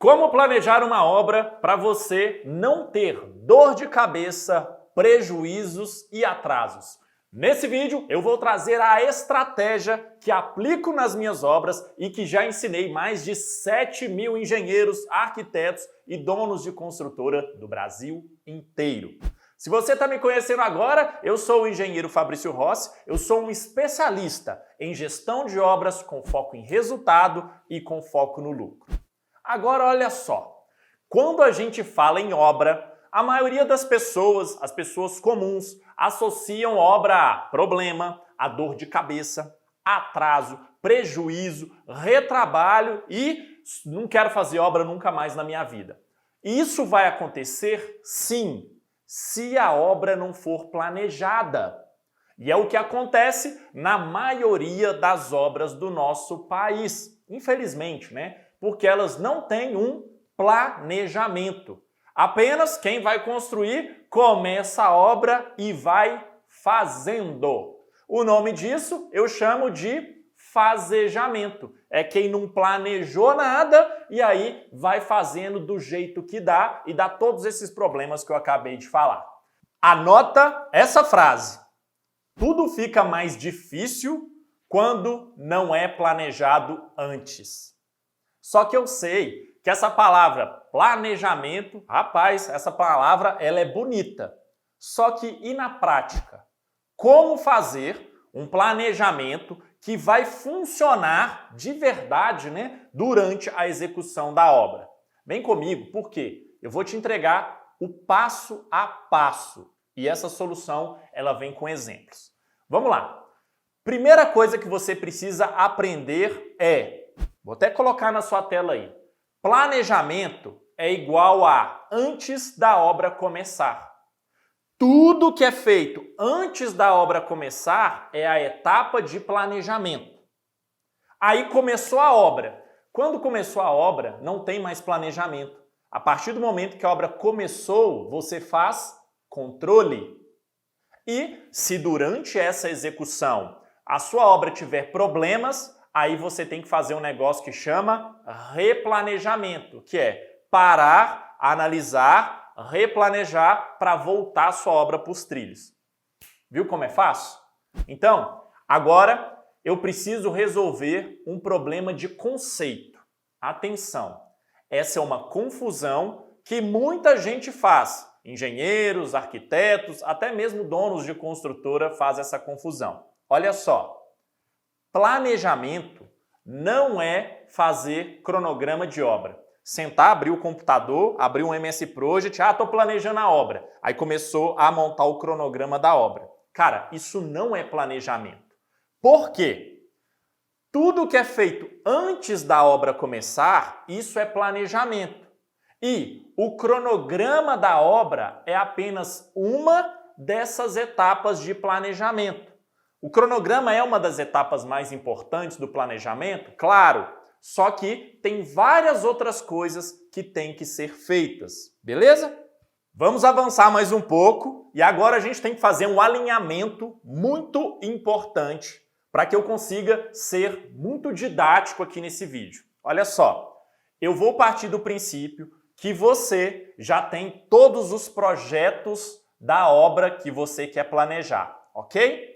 Como planejar uma obra para você não ter dor de cabeça, prejuízos e atrasos? Nesse vídeo eu vou trazer a estratégia que aplico nas minhas obras e que já ensinei mais de 7.000 engenheiros, arquitetos e donos de construtora do Brasil inteiro. Se você está me conhecendo agora, eu sou o engenheiro Fabrício Rossi, eu sou um especialista em gestão de obras com foco em resultado e com foco no lucro. Agora olha só, quando a gente fala em obra, a maioria das pessoas, as pessoas comuns, associam obra a problema, a dor de cabeça, atraso, prejuízo, retrabalho e não quero fazer obra nunca mais na minha vida. Isso vai acontecer sim, se a obra não for planejada. E é o que acontece na maioria das obras do nosso país, infelizmente, né? Porque elas não têm um planejamento. Apenas quem vai construir começa a obra e vai fazendo. O nome disso eu chamo de fazejamento. É quem não planejou nada e aí vai fazendo do jeito que dá e dá todos esses problemas que eu acabei de falar. Anota essa frase. Tudo fica mais difícil quando não é planejado antes. Só que eu sei que essa palavra planejamento, rapaz, essa palavra ela é bonita. Só que e na prática? Como fazer um planejamento que vai funcionar de verdade, né, durante a execução da obra? Vem comigo, porque eu vou te entregar o passo a passo. E essa solução, ela vem com exemplos. Vamos lá. Primeira coisa que você precisa aprender vou até colocar na sua tela aí. Planejamento é igual a antes da obra começar. Tudo que é feito antes da obra começar é a etapa de planejamento. Aí começou a obra. Quando começou a obra, não tem mais planejamento. A partir do momento que a obra começou, você faz controle. E se durante essa execução a sua obra tiver problemas, aí você tem que fazer um negócio que chama replanejamento, que é parar, analisar, replanejar para voltar a sua obra para os trilhos. Viu como é fácil? Então, agora eu preciso resolver um problema de conceito. Atenção, essa é uma confusão que muita gente faz. Engenheiros, arquitetos, até mesmo donos de construtora fazem essa confusão. Olha só. Planejamento não é fazer cronograma de obra. Sentar, abrir o computador, abrir um MS Project, estou planejando a obra. Aí começou a montar o cronograma da obra. Cara, isso não é planejamento. Por quê? Tudo que é feito antes da obra começar, isso é planejamento. E o cronograma da obra é apenas uma dessas etapas de planejamento. O cronograma é uma das etapas mais importantes do planejamento? Claro, só que tem várias outras coisas que têm que ser feitas, beleza? Vamos avançar mais um pouco e agora a gente tem que fazer um alinhamento muito importante para que eu consiga ser muito didático aqui nesse vídeo. Olha só, eu vou partir do princípio que você já tem todos os projetos da obra que você quer planejar, ok?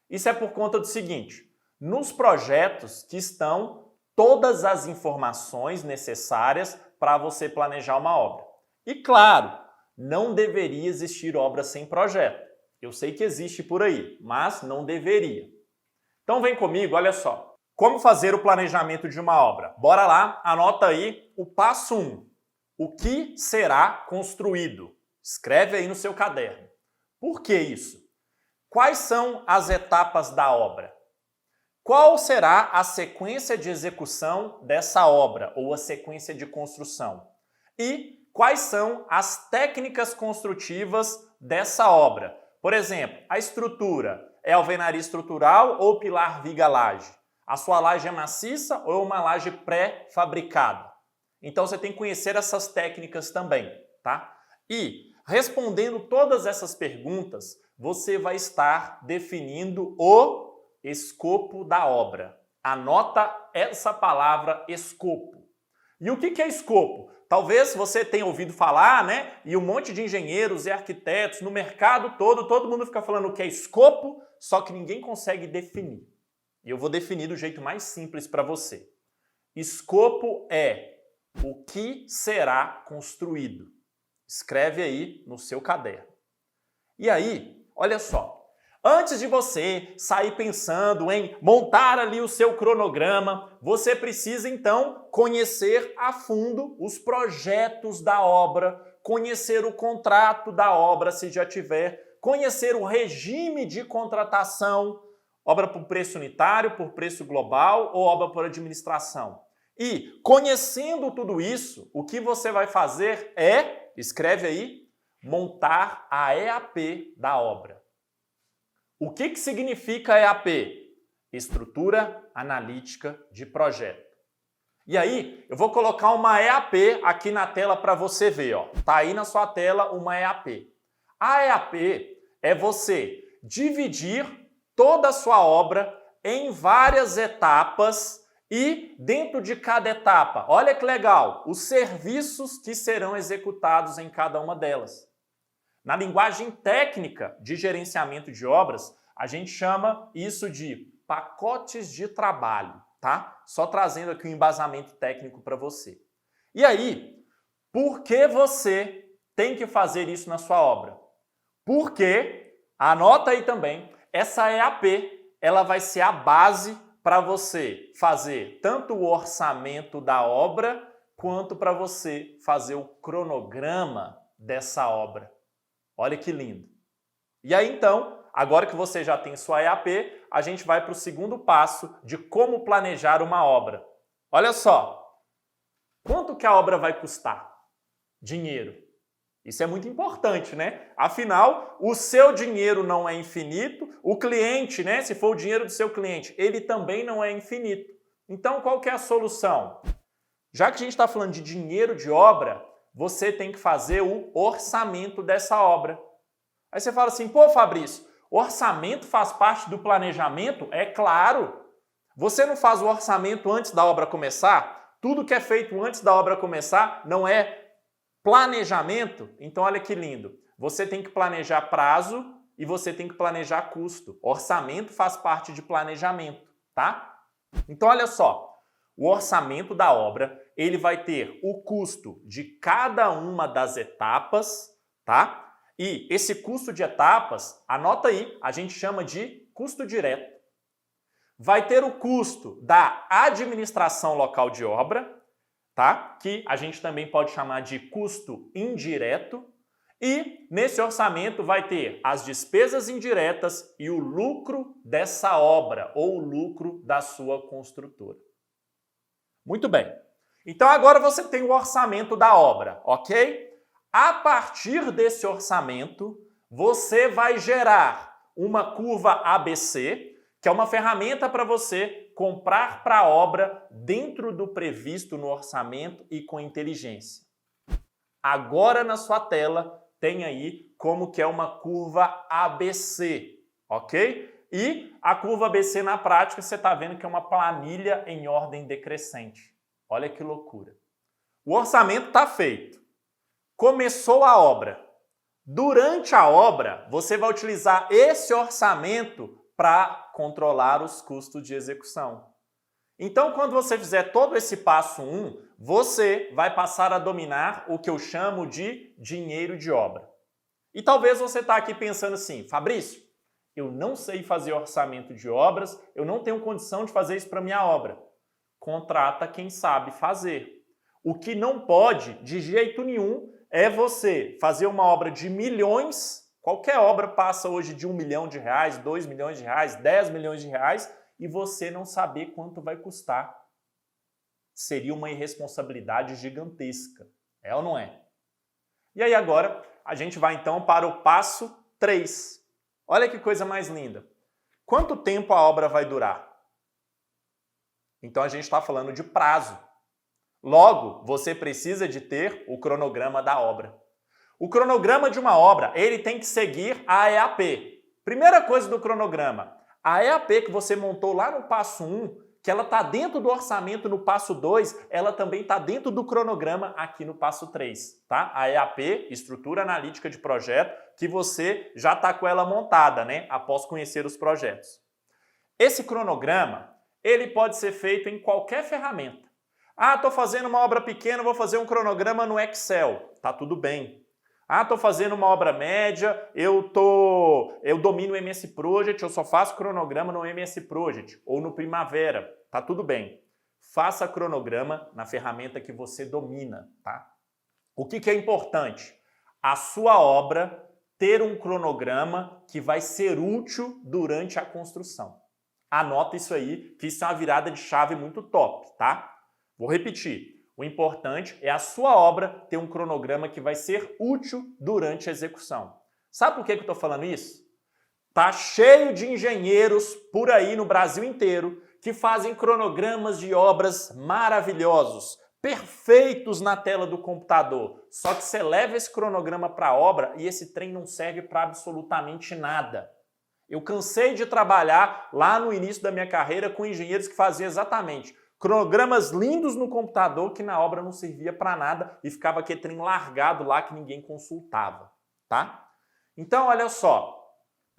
Isso é por conta do seguinte, nos projetos que estão todas as informações necessárias para você planejar uma obra. E claro, não deveria existir obra sem projeto. Eu sei que existe por aí, mas não deveria. Então vem comigo, olha só. Como fazer o planejamento de uma obra? Bora lá, anota aí o passo 1. O que será construído? Escreve aí no seu caderno. Por que isso? Quais são as etapas da obra? Qual será a sequência de execução dessa obra ou a sequência de construção? E quais são as técnicas construtivas dessa obra? Por exemplo, a estrutura é alvenaria estrutural ou pilar viga laje? A sua laje é maciça ou é uma laje pré-fabricada? Então você tem que conhecer essas técnicas também, tá? E respondendo todas essas perguntas, você vai estar definindo o escopo da obra. Anota essa palavra escopo. E o que é escopo? Talvez você tenha ouvido falar, né? E um monte de engenheiros e arquitetos no mercado todo mundo fica falando o que é escopo, só que ninguém consegue definir. E eu vou definir do jeito mais simples para você. Escopo é o que será construído. Escreve aí no seu caderno. E aí, olha só. Antes de você sair pensando em montar ali o seu cronograma, você precisa então conhecer a fundo os projetos da obra, conhecer o contrato da obra, se já tiver, conhecer o regime de contratação, obra por preço unitário, por preço global ou obra por administração. E conhecendo tudo isso, o que você vai fazer é, escreve aí, montar a EAP da obra. O que significa EAP? Estrutura Analítica de Projeto. E aí, eu vou colocar uma EAP aqui na tela para você ver, ó. Tá aí na sua tela uma EAP. A EAP é você dividir toda a sua obra em várias etapas e dentro de cada etapa, olha que legal, os serviços que serão executados em cada uma delas. Na linguagem técnica de gerenciamento de obras, a gente chama isso de pacotes de trabalho, tá? Só trazendo aqui um embasamento técnico para você. E aí, por que você tem que fazer isso na sua obra? Porque, anota aí também, essa EAP, ela vai ser a base para você fazer tanto o orçamento da obra, quanto para você fazer o cronograma dessa obra. Olha que lindo. E aí então, agora que você já tem sua EAP, a gente vai para o segundo passo de como planejar uma obra. Olha só, quanto que a obra vai custar? Dinheiro. Isso é muito importante, né? Afinal, o seu dinheiro não é infinito, o cliente, né? Se for o dinheiro do seu cliente, ele também não é infinito. Então, qual que é a solução? Já que a gente está falando de dinheiro de obra, você tem que fazer o orçamento dessa obra. Aí você fala assim, pô, Fabrício, o orçamento faz parte do planejamento? É claro. Você não faz o orçamento antes da obra começar? Tudo que é feito antes da obra começar não é planejamento? Então olha que lindo. Você tem que planejar prazo e você tem que planejar custo. Orçamento faz parte de planejamento, tá? Então olha só. O orçamento da obra, ele vai ter o custo de cada uma das etapas, tá? E esse custo de etapas, anota aí, a gente chama de custo direto. Vai ter o custo da administração local de obra, tá? Que a gente também pode chamar de custo indireto. E nesse orçamento vai ter as despesas indiretas e o lucro dessa obra, ou o lucro da sua construtora. Muito bem. Então agora você tem o orçamento da obra, ok? A partir desse orçamento, você vai gerar uma curva ABC, que é uma ferramenta para você comprar para a obra dentro do previsto no orçamento e com inteligência. Agora na sua tela tem aí como que é uma curva ABC, ok? E a curva ABC na prática você está vendo que é uma planilha em ordem decrescente. Olha que loucura. O orçamento está feito. Começou a obra. Durante a obra, você vai utilizar esse orçamento para controlar os custos de execução. Então, quando você fizer todo esse passo 1, você vai passar a dominar o que eu chamo de dinheiro de obra. E talvez você está aqui pensando assim, Fabrício, eu não sei fazer orçamento de obras, eu não tenho condição de fazer isso para minha obra. Contrata quem sabe fazer. O que não pode, de jeito nenhum, é você fazer uma obra de milhões, qualquer obra passa hoje de R$1 milhão, R$2 milhões, R$10 milhões, e você não saber quanto vai custar. Seria uma irresponsabilidade gigantesca. É ou não é? E aí agora a gente vai então para o passo 3. Olha que coisa mais linda. Quanto tempo a obra vai durar? Então a gente está falando de prazo. Logo, você precisa de ter o cronograma da obra. O cronograma de uma obra, ele tem que seguir a EAP. Primeira coisa do cronograma, a EAP que você montou lá no passo 1, que ela está dentro do orçamento no passo 2, ela também está dentro do cronograma aqui no passo 3, tá? A EAP, Estrutura Analítica de Projeto, que você já está com ela montada, né? Após conhecer os projetos. Esse cronograma, ele pode ser feito em qualquer ferramenta. Ah, estou fazendo uma obra pequena, vou fazer um cronograma no Excel. Tá tudo bem. Ah, estou fazendo uma obra média, eu domino o MS Project, eu só faço cronograma no MS Project ou no Primavera. Tá tudo bem. Faça cronograma na ferramenta que você domina, tá? O que é importante? A sua obra ter um cronograma que vai ser útil durante a construção. Anota isso aí, que isso é uma virada de chave muito top, tá? Vou repetir. O importante é a sua obra ter um cronograma que vai ser útil durante a execução. Sabe por que eu estou falando isso? Tá cheio de engenheiros por aí no Brasil inteiro que fazem cronogramas de obras maravilhosos, perfeitos na tela do computador. Só que você leva esse cronograma para a obra e esse trem não serve para absolutamente nada. Eu cansei de trabalhar lá no início da minha carreira com engenheiros que faziam exatamente cronogramas lindos no computador que na obra não servia para nada e ficava aquele trem largado lá que ninguém consultava, tá? Então, olha só,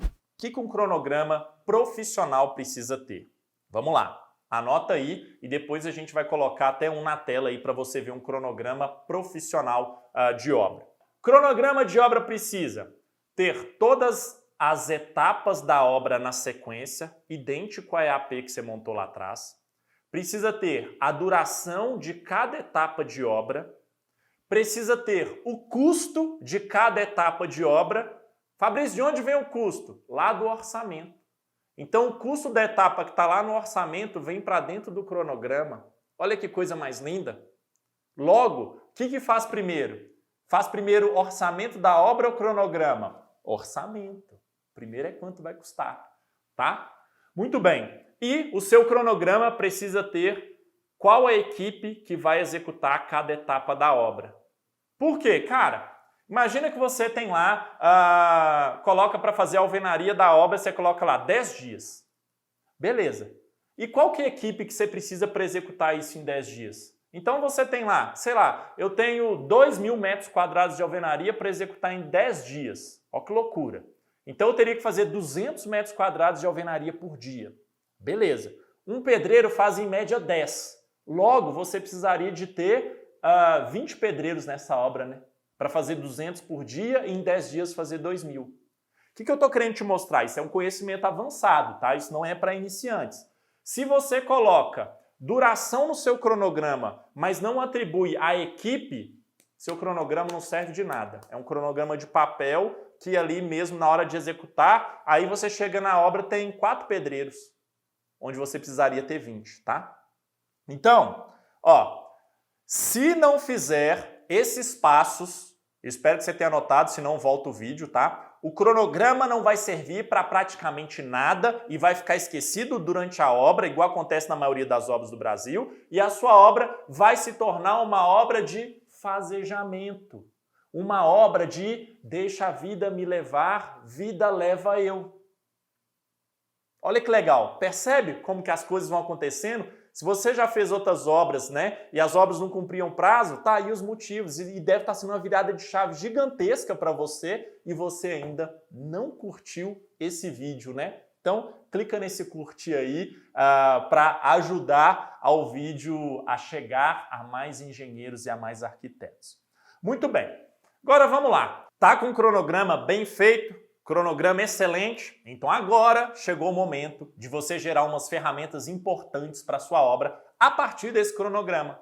o que um cronograma profissional precisa ter? Vamos lá, anota aí e depois a gente vai colocar até um na tela aí para você ver um cronograma profissional de obra. Cronograma de obra precisa ter todas as etapas da obra na sequência, idêntico à EAP que você montou lá atrás. Precisa ter a duração de cada etapa de obra, precisa ter o custo de cada etapa de obra. Fabrício, de onde vem o custo? Lá do orçamento. Então, o custo da etapa que está lá no orçamento vem para dentro do cronograma. Olha que coisa mais linda. Logo, o que faz primeiro? Faz primeiro o orçamento da obra ou cronograma? Orçamento. Primeiro é quanto vai custar, tá? Muito bem. E o seu cronograma precisa ter qual a equipe que vai executar cada etapa da obra. Por quê? Cara, imagina que você tem lá, coloca para fazer a alvenaria da obra, você coloca lá 10 dias. Beleza. E qual que é a equipe que você precisa para executar isso em 10 dias? Então você tem lá, sei lá, eu tenho 2.000 metros quadrados de alvenaria para executar em 10 dias. Ó que loucura. Então eu teria que fazer 200 metros quadrados de alvenaria por dia. Beleza. Um pedreiro faz em média 10. Logo, você precisaria de ter 20 pedreiros nessa obra, né? Para fazer 200 por dia e em 10 dias fazer 2.000. O que eu estou querendo te mostrar? Isso é um conhecimento avançado, tá? Isso não é para iniciantes. Se você coloca duração no seu cronograma, mas não atribui a equipe, seu cronograma não serve de nada. É um cronograma de papel que ali mesmo na hora de executar, aí você chega na obra tem 4 pedreiros, onde você precisaria ter 20, tá? Então, ó, se não fizer esses passos, espero que você tenha anotado, senão volta o vídeo, tá? O cronograma não vai servir para praticamente nada e vai ficar esquecido durante a obra, igual acontece na maioria das obras do Brasil, e a sua obra vai se tornar uma obra de fazejamento, uma obra de deixa a vida me levar, vida leva eu. Olha que legal, percebe como que as coisas vão acontecendo? Se você já fez outras obras, né, e as obras não cumpriam prazo, tá aí os motivos. E deve estar sendo uma virada de chave gigantesca para você e você ainda não curtiu esse vídeo, né? Então, clica nesse curtir aí para ajudar ao vídeo a chegar a mais engenheiros e a mais arquitetos. Muito bem, agora vamos lá. Tá com o cronograma bem feito? Cronograma excelente, então agora chegou o momento de você gerar umas ferramentas importantes para a sua obra a partir desse cronograma.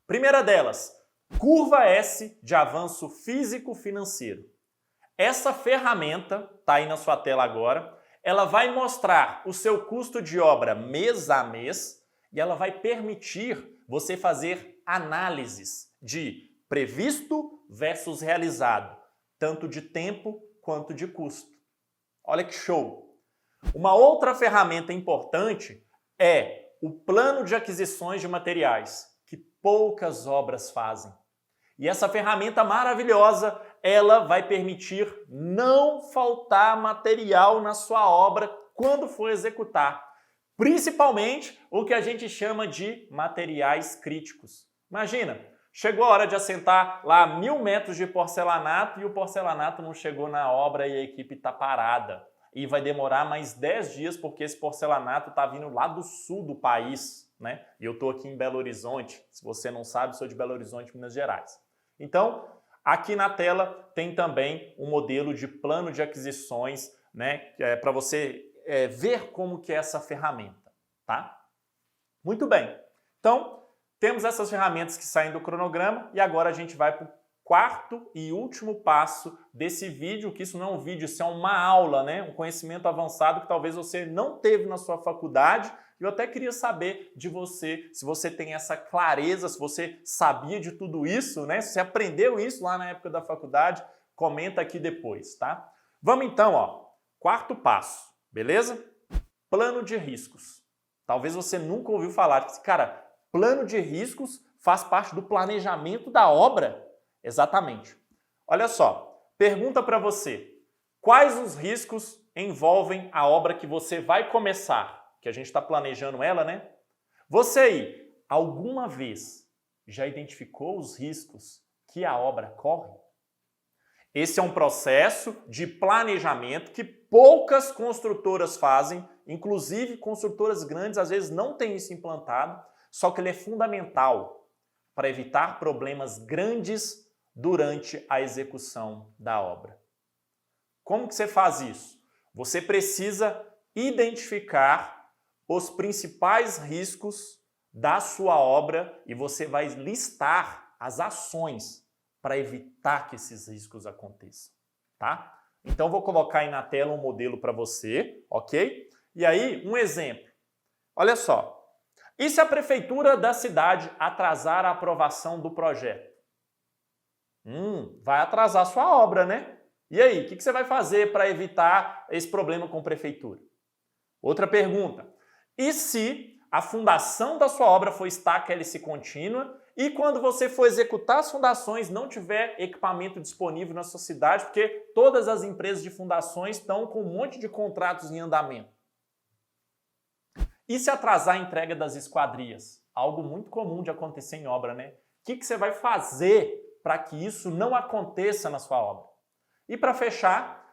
Primeira delas, curva S de avanço físico-financeiro. Essa ferramenta, está aí na sua tela agora, ela vai mostrar o seu custo de obra mês a mês e ela vai permitir você fazer análises de previsto versus realizado, tanto de tempo quanto de custo. Olha que show! Uma outra ferramenta importante é o plano de aquisições de materiais, que poucas obras fazem. E essa ferramenta maravilhosa, ela vai permitir não faltar material na sua obra quando for executar. principalmente o que a gente chama de materiais críticos. Imagina, chegou a hora de assentar lá 1000 metros de porcelanato e o porcelanato não chegou na obra e a equipe está parada. E vai demorar mais 10 dias porque esse porcelanato está vindo lá do sul do país, né? E eu estou aqui em Belo Horizonte. Se você não sabe, sou de Belo Horizonte, Minas Gerais. Então, aqui na tela tem também um modelo de plano de aquisições, né? Para você ver como que é essa ferramenta, tá? Muito bem. Então, temos essas ferramentas que saem do cronograma e agora a gente vai para o quarto e último passo desse vídeo, que isso não é um vídeo, isso é uma aula, né? Um conhecimento avançado que talvez você não teve na sua faculdade. Eu até queria saber de você, se você tem essa clareza, se você sabia de tudo isso, né? Se você aprendeu isso lá na época da faculdade, comenta aqui depois, tá? Vamos então, ó, quarto passo, beleza? Plano de riscos. Talvez você nunca ouviu falar, cara, plano de riscos faz parte do planejamento da obra? Exatamente. Olha só, pergunta para você, quais os riscos envolvem a obra que você vai começar? Que a gente está planejando ela, né? Você aí, alguma vez já identificou os riscos que a obra corre? Esse é um processo de planejamento que poucas construtoras fazem, inclusive construtoras grandes às vezes não têm isso implantado, só que ele é fundamental para evitar problemas grandes durante a execução da obra. Como que você faz isso? Você precisa identificar os principais riscos da sua obra e você vai listar as ações para evitar que esses riscos aconteçam, tá? Então vou colocar aí na tela um modelo para você, ok? E aí, um exemplo. Olha só. E se a prefeitura da cidade atrasar a aprovação do projeto? Vai atrasar a sua obra, né? E aí, o que você vai fazer para evitar esse problema com a prefeitura? Outra pergunta. E se a fundação da sua obra for estaca hélice contínua e quando você for executar as fundações não tiver equipamento disponível na sua cidade, porque todas as empresas de fundações estão com um monte de contratos em andamento? E se atrasar a entrega das esquadrias? Algo muito comum de acontecer em obra, né? O que você vai fazer para que isso não aconteça na sua obra? E para fechar,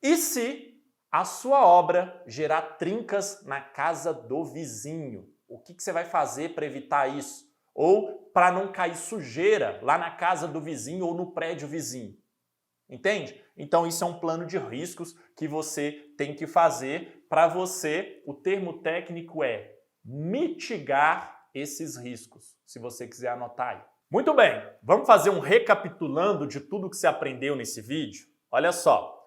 e se a sua obra gerar trincas na casa do vizinho? O que você vai fazer para evitar isso? Ou para não cair sujeira lá na casa do vizinho ou no prédio vizinho? Entende? Então isso é um plano de riscos que você tem que fazer para você, o termo técnico é mitigar esses riscos, se você quiser anotar aí. Muito bem, vamos fazer um recapitulando de tudo que você aprendeu nesse vídeo? Olha só,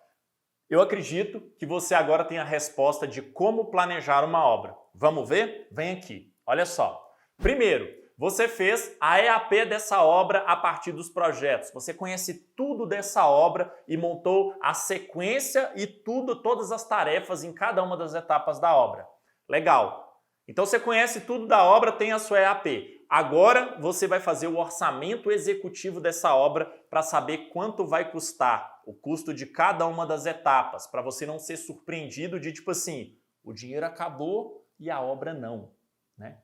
eu acredito que você agora tem a resposta de como planejar uma obra. Vamos ver? Vem aqui, olha só. Primeiro, você fez a EAP dessa obra a partir dos projetos. Você conhece tudo dessa obra e montou a sequência e todas as tarefas em cada uma das etapas da obra. Legal. Então você conhece tudo da obra, tem a sua EAP. Agora você vai fazer o orçamento executivo dessa obra para saber quanto vai custar, o custo de cada uma das etapas, para você não ser surpreendido de tipo assim, o dinheiro acabou e a obra não, né?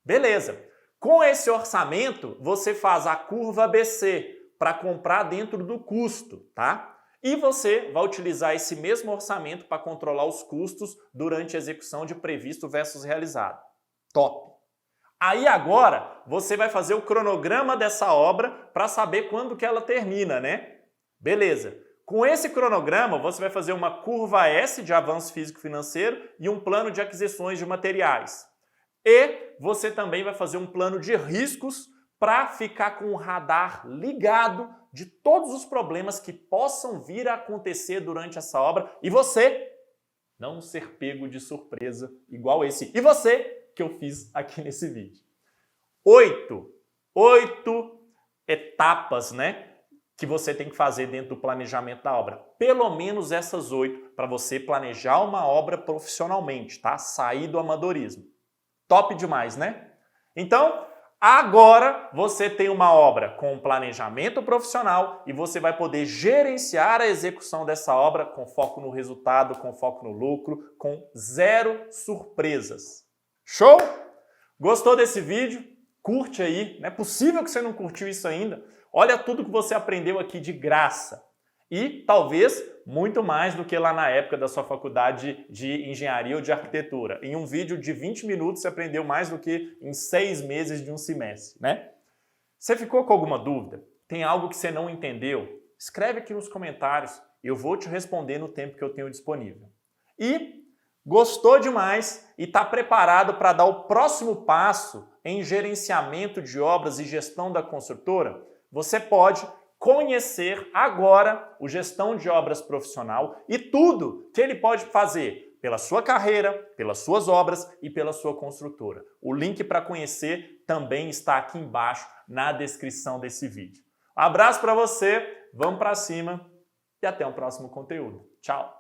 Beleza. Com esse orçamento, você faz a curva ABC para comprar dentro do custo, tá? E você vai utilizar esse mesmo orçamento para controlar os custos durante a execução de previsto versus realizado. Top! Aí agora, você vai fazer o cronograma dessa obra para saber quando que ela termina, né? Beleza. Com esse cronograma, você vai fazer uma curva S de avanço físico-financeiro e um plano de aquisições de materiais. E você também vai fazer um plano de riscos para ficar com o radar ligado de todos os problemas que possam vir a acontecer durante essa obra e você não ser pego de surpresa igual esse. E você, que eu fiz aqui nesse vídeo. 8 etapas, né, que você tem que fazer dentro do planejamento da obra. Pelo menos essas 8 para você planejar uma obra profissionalmente, tá? Sair do amadorismo. Top demais, né? Então, agora você tem uma obra com planejamento profissional e você vai poder gerenciar a execução dessa obra com foco no resultado, com foco no lucro, com zero surpresas. Show? Gostou desse vídeo? Curte aí. Não é possível que você não curtiu isso ainda. Olha tudo que você aprendeu aqui de graça. E talvez muito mais do que lá na época da sua faculdade de engenharia ou de arquitetura. Em um vídeo de 20 minutos você aprendeu mais do que em 6 meses de um semestre, né? Você ficou com alguma dúvida? Tem algo que você não entendeu? Escreve aqui nos comentários. Eu vou te responder no tempo que eu tenho disponível. E gostou demais e está preparado para dar o próximo passo em gerenciamento de obras e gestão da construtora? Você pode conhecer agora o Gestão de Obras Profissional e tudo que ele pode fazer pela sua carreira, pelas suas obras e pela sua construtora. O link para conhecer também está aqui embaixo na descrição desse vídeo. Um abraço para você, vamos para cima e até o próximo conteúdo. Tchau!